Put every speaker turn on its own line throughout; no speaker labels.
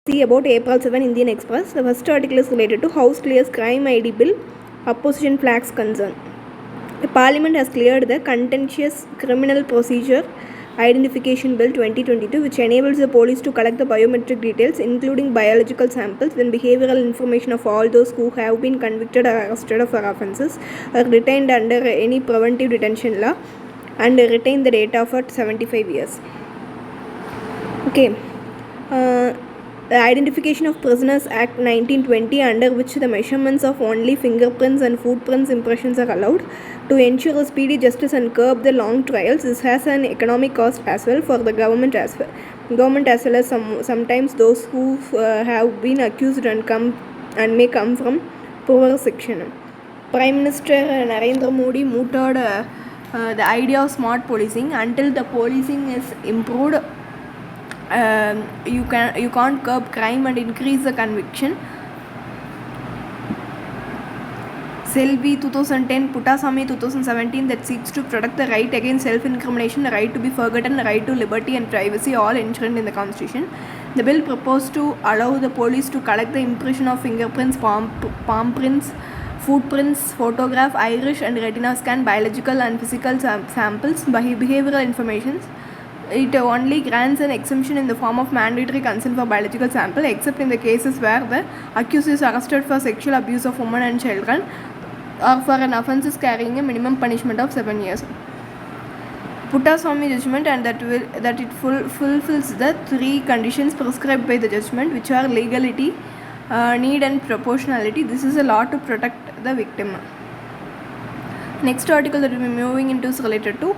See about April7 Indian Express. The first article is related to House clears crime ID bill, opposition flags concern. The Parliament has cleared the contentious criminal procedure identification bill 2022, which enables the police to collect the biometric details including biological samples and behavioral information of all those who have been convicted or arrested for offences or detained under any preventive detention law and retain the data for 75 years. Okay. The Identification of Prisoners Act 1920, under which the measurements of only fingerprints and footprints impressions are allowed to ensure a speedy justice and curb the long trials. This has an economic cost as well for the government as well as sometimes those who have been accused and may come from poorer section. Prime Minister Narendra Modi mooted the idea of smart policing. Until the policing is improved, you can't curb crime and increase the conviction. Selvi 2010, Puttaswamy 2017, that seeks to protect the right against self-incrimination, the right to be forgotten, the right to liberty and privacy, all enshrined in the Constitution. The bill proposed to allow the police to collect the impression of fingerprints, palm prints, footprints, photograph, iris and retina scan, biological and physical samples, behavioral information. It only grants an exemption in the form of mandatory consent for biological sample, except in the cases where the accused is arrested for sexual abuse of women and children or for an offence carrying a minimum punishment of 7 years. Puttaswamy judgment, and that it fulfills the three conditions prescribed by the judgment, which are legality, need and proportionality. This is a law to protect the victim. Next article that we will be moving into is related to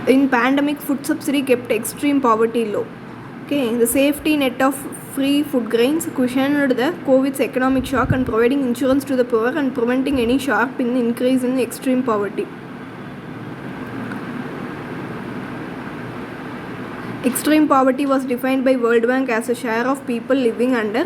in pandemic, food subsidy kept extreme poverty low. Okay, the safety net of free food grains cushioned the COVID's economic shock and providing insurance to the poor and preventing any sharp increase in extreme poverty. Extreme poverty was defined by World Bank as a share of people living under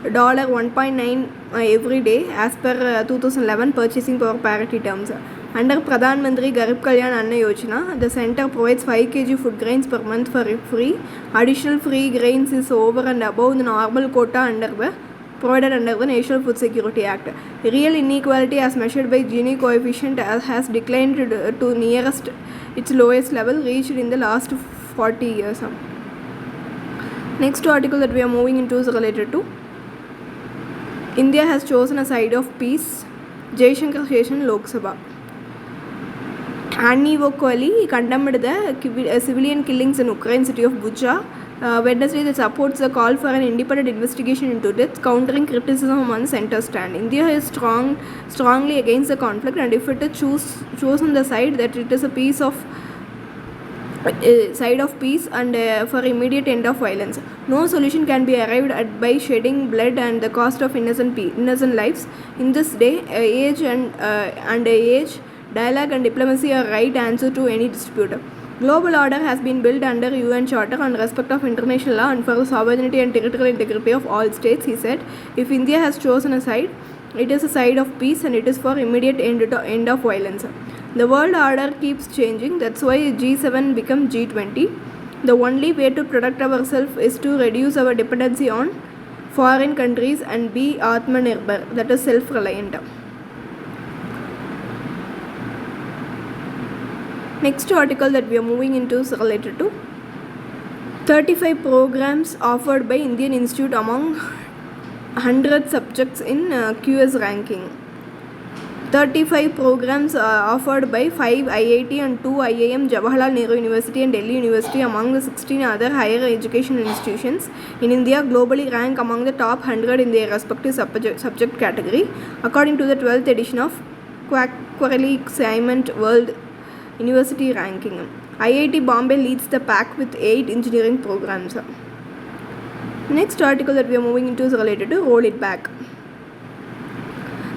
$1.9 every day as per 2011 purchasing power parity terms. Under Pradhan Mantri Garib Kalyan Anna Yojana, the center provides 5 kg food grains per month for free. Additional free grains is over and above the normal quota provided under the National Food Security Act. Real inequality as measured by Gini coefficient has declined to nearest its lowest level reached in the last 40 years. Next article that we are moving into is related to India has chosen a side of peace. Jaishankar Session Lok Sabha unequivocally condemned the civilian killings in Ukraine city of Bucha. Wednesday, that supports the call for an independent investigation into deaths, countering criticism on center stand. India is strongly against the conflict, and if it is chosen the side that it is a side of peace and for immediate end of violence. No solution can be arrived at by shedding blood and the cost of innocent lives. In this day, age, dialogue and diplomacy are right answer to any dispute. Global order has been built under UN Charter on respect of international law and for the sovereignty and territorial integrity of all states, he said. If India has chosen a side, it is a side of peace and it is for immediate end of violence. The world order keeps changing, that's why G7 become G20. The only way to protect ourselves is to reduce our dependency on foreign countries and be Atmanirbhar, that is self-reliant. Next article that we are moving into is related to 35 programs offered by Indian Institute among 100 subjects in QS ranking. 35 programs offered by 5 IIT and 2 IIM, Jawaharlal Nehru University and Delhi University among the 16 other higher education institutions in India globally rank among the top 100 in their respective subject category, according to the 12th edition of Quacquarelli Simon World University Ranking. IIT Bombay leads the pack with 8 engineering programs. Next article that we are moving into is related to roll it back.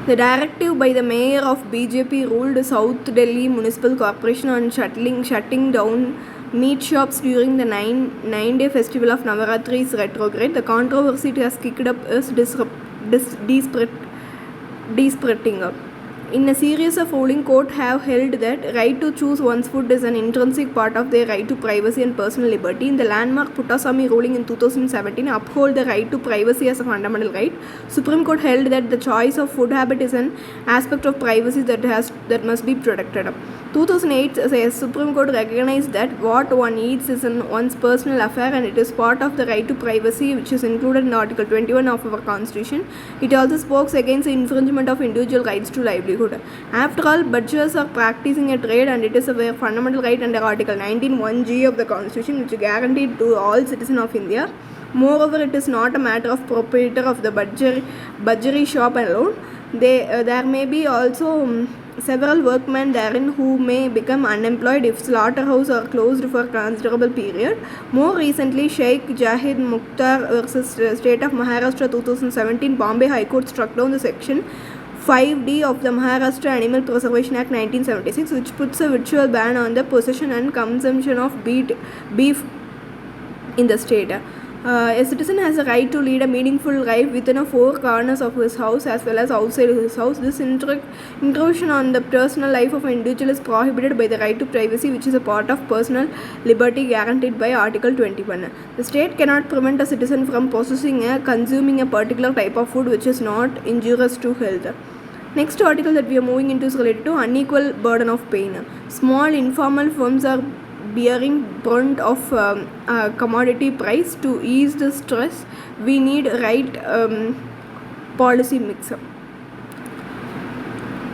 The directive by the mayor of BJP ruled South Delhi Municipal Corporation on shutting down meat shops during the 9-day festival of Navaratri is retrograde. The controversy it has kicked up is desperate. in a series of ruling court have held that right to choose one's food is an intrinsic part of their right to privacy and personal liberty. In the landmark Duraisamy ruling in 2017 uphold the right to privacy as a fundamental right. Supreme Court held that the choice of food habit is an aspect of privacy that must be protected. 2008 says Supreme Court recognized that what one eats is one's personal affair and it is part of the right to privacy which is included in Article 21 of our Constitution. It also spoke against the infringement of individual rights to livelihood. After all, butchers are practicing a trade and it is a fundamental right under Article 19(1)(g) of the Constitution which is guaranteed to all citizens of India. Moreover, it is not a matter of proprietor of the butchery shop alone. There may be also several workmen therein who may become unemployed if slaughterhouses are closed for a considerable period. More recently, Sheikh Jahid Mukhtar versus State of Maharashtra 2017, Bombay High Court struck down the section 5D of the Maharashtra Animal Preservation Act 1976, which puts a virtual ban on the possession and consumption of beef in the state. A citizen has a right to lead a meaningful life within the four corners of his house as well as outside his house. This intrusion on the personal life of an individual is prohibited by the right to privacy, which is a part of personal liberty guaranteed by Article 21. The state cannot prevent a citizen from possessing or consuming a particular type of food which is not injurious to health. Next article that we are moving into is related to unequal burden of pain. Small informal firms are bearing brunt of commodity price. To ease the stress, we need right policy mix.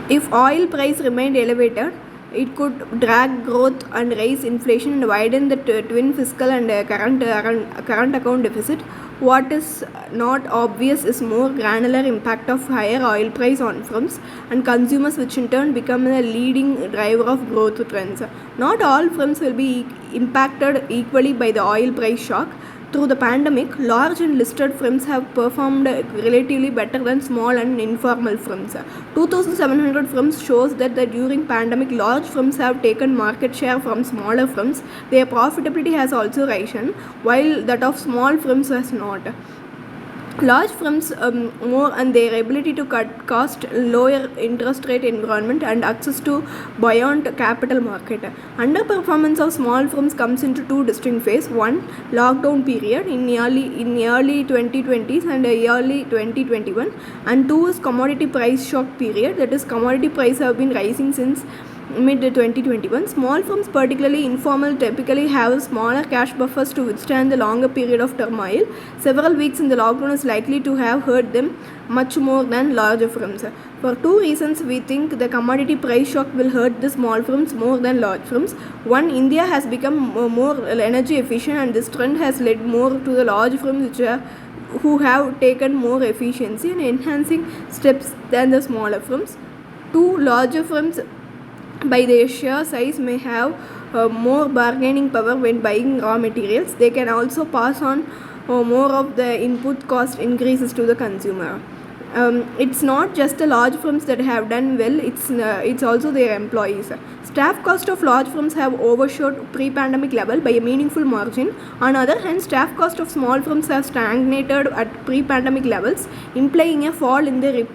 If oil price remained elevated, it could drag growth and raise inflation and widen the twin fiscal and current account deficit. What is not obvious is more granular impact of higher oil price on firms and consumers, which in turn become the leading driver of growth trends. Not all firms will be impacted equally by the oil price shock. Through the pandemic, large and listed firms have performed relatively better than small and informal firms. 2,700 firms shows that during pandemic, large firms have taken market share from smaller firms. Their profitability has also risen, while that of small firms has not. Large firms more and their ability to cut cost, lower interest rate environment and access to buoyant capital market. Underperformance of small firms comes into two distinct phases. One, lockdown period in early 2020s and early 2021, and two is commodity price shock period, that is commodity price have been rising since mid 2021. Small firms, particularly informal, typically have smaller cash buffers to withstand the longer period of turmoil. Several weeks in the lockdown is likely to have hurt them much more than larger firms. For two reasons, we think the commodity price shock will hurt the small firms more than large firms. One, India has become more energy efficient and this trend has led more to the large firms who have taken more efficiency and enhancing steps than the smaller firms. Two, larger firms by their sheer size may have more bargaining power when buying raw materials. They can also pass on more of the input cost increases to the consumer. It's not just the large firms that have done well, it's also their employees. Staff cost of large firms have overshot pre-pandemic level by a meaningful margin. On the other hand, staff cost of small firms have stagnated at pre-pandemic levels, implying a fall in the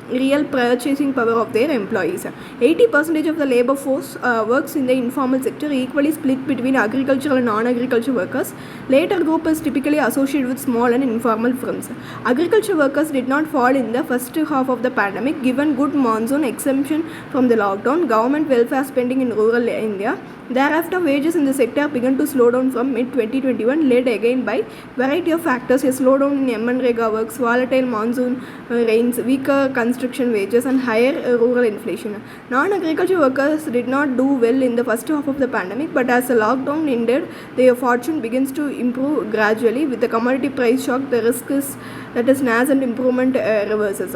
real purchasing power of their employees. 80% of the labor force works in the informal sector, equally split between agricultural and non-agriculture workers. Later group is typically associated with small and informal firms. Agriculture workers did not fall in the first half of the pandemic, given good monsoon exemption from the lockdown, government welfare spending in rural India. Thereafter, wages in the sector began to slow down from mid-2021, led again by variety of factors: a slowdown in MNREGA works, volatile monsoon rains, weaker construction wages and higher rural inflation. Non-agriculture workers did not do well in the first half of the pandemic, but as the lockdown ended, their fortune begins to improve gradually. With the commodity price shock, the risk is that is nascent improvement reverses.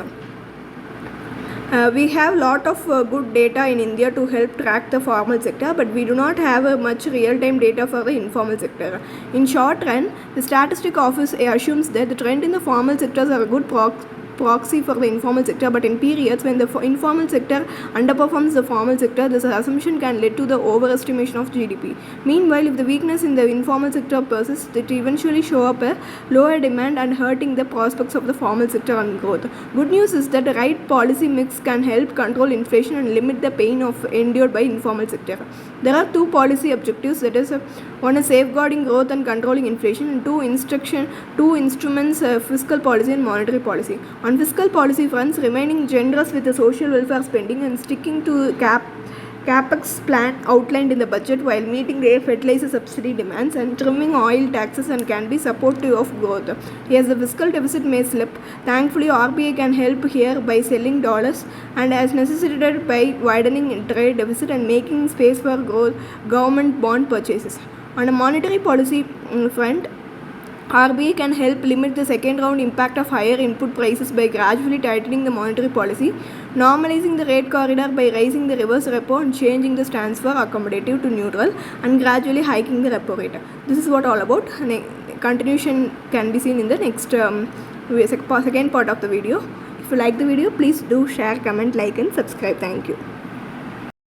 We have lot of good data in India to help track the formal sector, but we do not have much real-time data for the informal sector. In short run, the statistic office assumes that the trend in the formal sectors are a good proxy for the informal sector, but in periods when the informal sector underperforms the formal sector, this assumption can lead to the overestimation of GDP. Meanwhile, if the weakness in the informal sector persists, it eventually show up a lower demand and hurting the prospects of the formal sector and growth. Good news is that the right policy mix can help control inflation and limit the pain of endured by informal sector. There are two policy objectives, that is, one is safeguarding growth and controlling inflation, and two instruments, fiscal policy and monetary policy. On fiscal policy fronts, remaining generous with the social welfare spending and sticking to capex plan outlined in the budget while meeting the fertilizer subsidy demands and trimming oil taxes and can be supportive of growth. Yes, the fiscal deficit may slip. Thankfully, RBI can help here by selling dollars and as necessitated by widening trade deficit and making space for growth, government bond purchases. On a monetary policy front, RBI can help limit the second round impact of higher input prices by gradually tightening the monetary policy, normalizing the rate corridor by raising the reverse repo and changing the stance for accommodative to neutral and gradually hiking the repo rate. This is what all about. Continuation can be seen in the next second part of the video. If you like the video, please do share, comment, like and subscribe. Thank you.